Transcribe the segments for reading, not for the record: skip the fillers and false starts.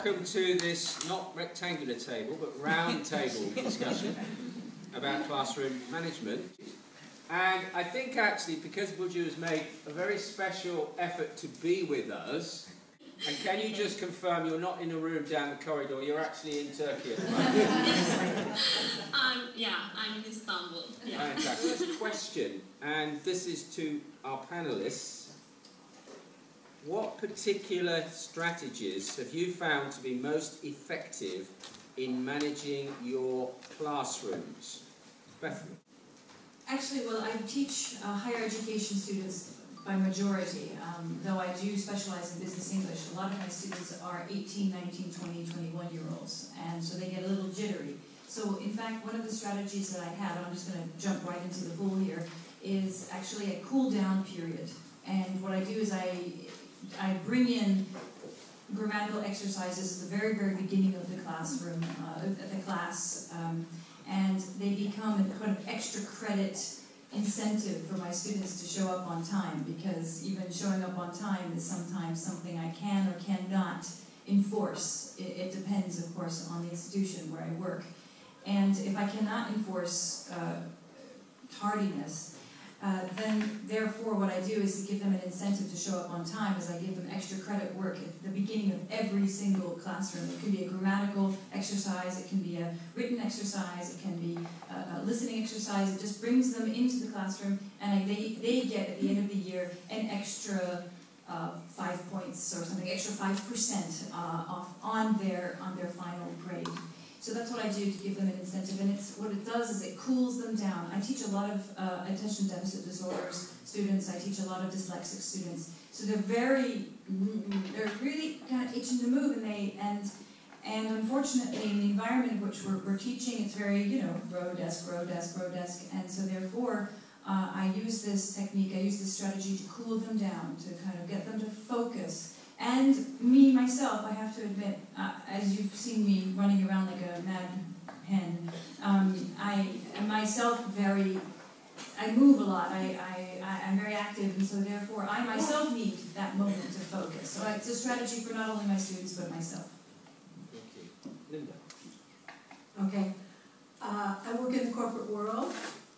welcome to this not rectangular table but round table discussion about classroom management. And I think actually because Burcu has made a very special effort to be with us, and can you just confirm you're not in a room down the corridor, you're actually in Turkey at the moment? I'm in Istanbul. Yeah. Fantastic. This question, and this is to our panellists. What particular strategies have you found to be most effective in managing your classrooms? Bethany. Actually, well, I teach higher education students by majority, though I do specialize in business English. A lot of my students are 18, 19, 20, 21-year-olds, and so they get a little jittery. So, in fact, one of the strategies that I have, I'm just going to jump right into the pool here, is actually a cool-down period. And what I do is I bring in grammatical exercises at the very, very beginning of the classroom, and they become a kind of extra credit incentive for my students to show up on time, because even showing up on time is sometimes something I can or cannot enforce. It depends, of course, on the institution where I work. And if I cannot enforce tardiness, then therefore what I do is to give them an incentive to show up on time, is I give them extra credit work at the beginning of every single classroom. It can be a grammatical exercise, it can be a written exercise, it can be a listening exercise. It just brings them into the classroom, and they get at the end of the year an extra 5 points or something, extra 5% off on their final grade. So that's what I do to give them an incentive, and what it does is it cools them down. I teach a lot of attention deficit disorders students. I teach a lot of dyslexic students. So they're really kind of itching to move, and unfortunately in the environment in which we're teaching, it's very, row desk, and so therefore I use this technique, I use this strategy to cool them down, to kind of get them to focus. And me, myself, I have to admit, as you've seen me running around like a mad hen, I am myself I move a lot, I'm very active, and so therefore I myself need that moment to focus. So it's a strategy for not only my students, but myself. Thank you. Linda. Okay. I work in the corporate world,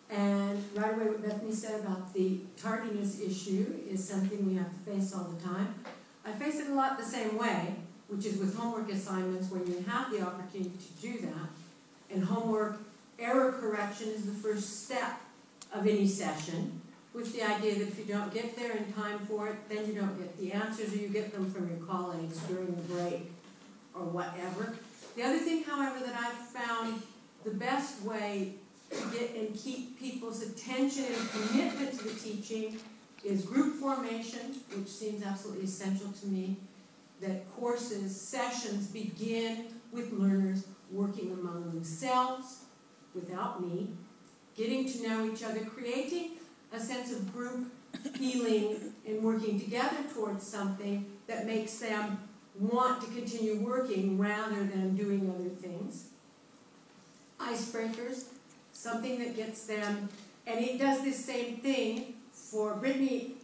and right away what Bethany said about the tardiness issue is something we have to face all the time. I face it a lot the same way, which is with homework assignments when you have the opportunity to do that. And homework error correction is the first step of any session, with the idea that if you don't get there in time for it, then you don't get the answers, or you get them from your colleagues during the break or whatever. The other thing, however, that I've found the best way to get and keep people's attention and commitment to the teaching is group formation, which seems absolutely essential to me, that courses, sessions begin with learners working among themselves, without me, getting to know each other, creating a sense of group feeling and working together towards something that makes them want to continue working rather than doing other things. Icebreakers, something that gets them, and it does this same thing. For Brittany,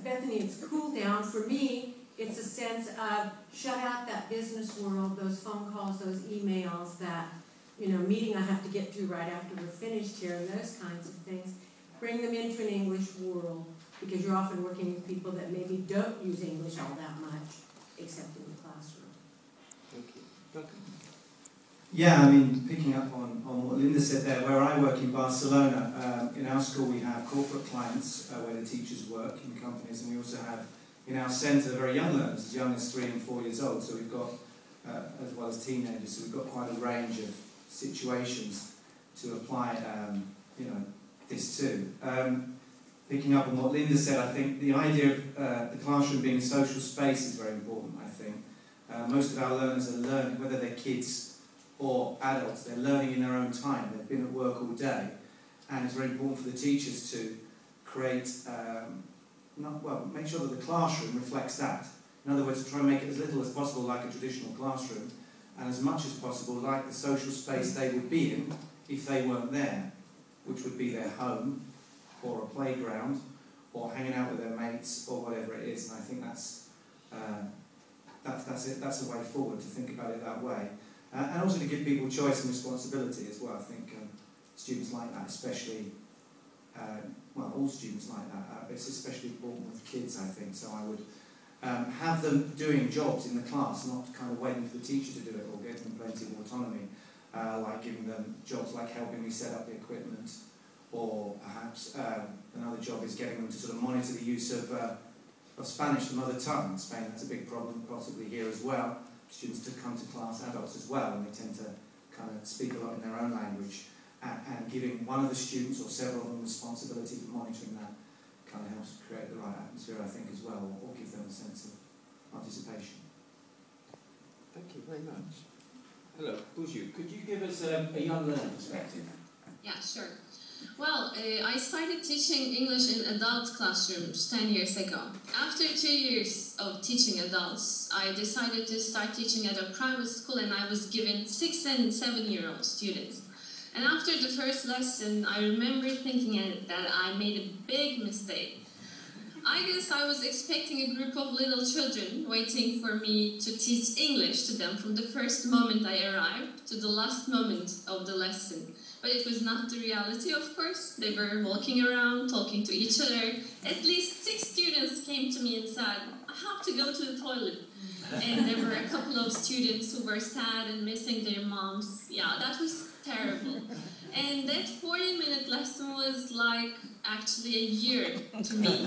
Bethany, it's cool down. For me, it's a sense of shut out that business world, those phone calls, those emails, that meeting I have to get to right after we're finished here, and those kinds of things. Bring them into an English world, because you're often working with people that maybe don't use English all that much, except in the classroom. Thank you. Duncan. Yeah, picking up on what Linda said there, where I work in Barcelona, in our school we have corporate clients where the teachers work in companies, and we also have in our centre very young learners, as young as 3 and 4 years old, so we've got, as well as teenagers, so we've got quite a range of situations to apply, this to. Picking up on what Linda said, I think the idea of the classroom being a social space is very important, I think. Most of our learners are learning, whether they're kids or adults, they're learning in their own time. They've been at work all day, and it's very important for the teachers to create, make sure that the classroom reflects that. In other words, try and make it as little as possible like a traditional classroom, and as much as possible like the social space they would be in if they weren't there, which would be their home, or a playground, or hanging out with their mates, or whatever it is. And I think that's it. That's a way forward to think about it that way, and also to give people choice and responsibility as well. I think students like that, especially. Well, all students like that. It's especially important with kids, I think. So I would have them doing jobs in the class, not kind of waiting for the teacher to do it, or giving them plenty of autonomy, like giving them jobs like helping me set up the equipment, or perhaps another job is getting them to sort of monitor the use of Spanish, the mother tongue. In Spain, that's a big problem, possibly here as well. Students to come to class, adults as well, and they tend to kind of speak a lot in their own language. And giving one of the students or several of them responsibility for monitoring that kind of helps create the right atmosphere, I think, as well, or give them a sense of participation. Thank you very much. Hello, Burcu, could you give us a young learner perspective? Yeah, sure. Well, I started teaching English in adult classrooms 10 years ago. After 2 years of teaching adults, I decided to start teaching at a private school, and I was given 6- and 7-year-old students. And after the first lesson, I remember thinking that I made a big mistake. I guess I was expecting a group of little children waiting for me to teach English to them from the first moment I arrived to the last moment of the lesson. But it was not the reality, of course. They were walking around, talking to each other. At least 6 students came to me and said, "I have to go to the toilet." And there were a couple of students who were sad and missing their moms. Yeah, that was terrible. And that 40-minute lesson was like actually a year to me.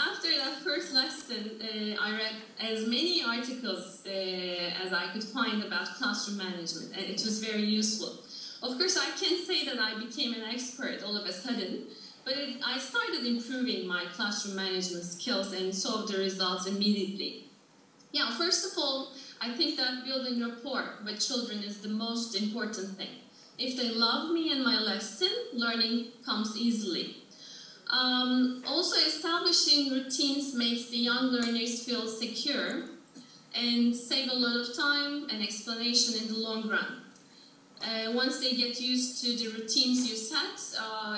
After that first lesson, I read as many articles as I could find about classroom management, and it was very useful. Of course, I can't say that I became an expert all of a sudden, but I started improving my classroom management skills and saw the results immediately. Yeah, first of all, I think that building rapport with children is the most important thing. If they love me and my lesson, learning comes easily. Also, establishing routines makes the young learners feel secure and save a lot of time and explanation in the long run. Once they get used to the routines you set,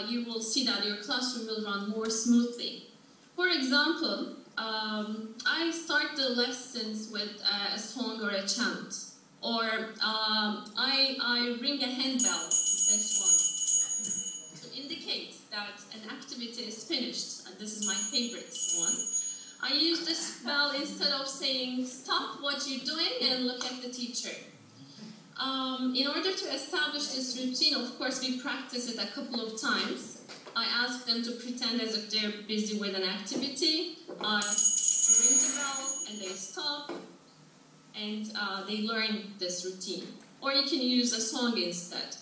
you will see that your classroom will run more smoothly. For example, I start the lessons with a song or a chant, or I ring a handbell, this one, to indicate that an activity is finished. This is my favorite one. I use this bell instead of saying, "Stop what you're doing and look at the teacher." In order to establish this routine, of course, we practice it a couple of times. I ask them to pretend as if they're busy with an activity. I ring the bell and they stop, and they learn this routine. Or you can use a song instead.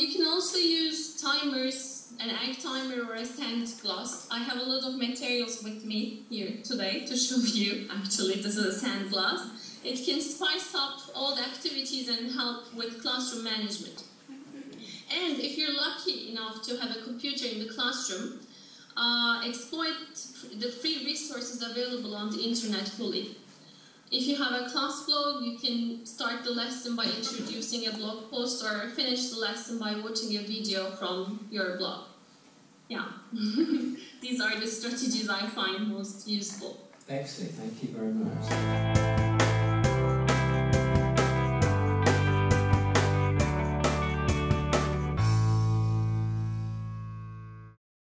You can also use timers, an egg timer or a sand glass. I have a lot of materials with me here today to show you. Actually, this is a sand glass. It can spice up all the activities and help with classroom management. And if you're lucky enough to have a computer in the classroom, exploit the free resources available on the internet fully. If you have a class blog, you can start the lesson by introducing a blog post or finish the lesson by watching a video from your blog. Yeah, these are the strategies I find most useful. Excellent, thank you very much.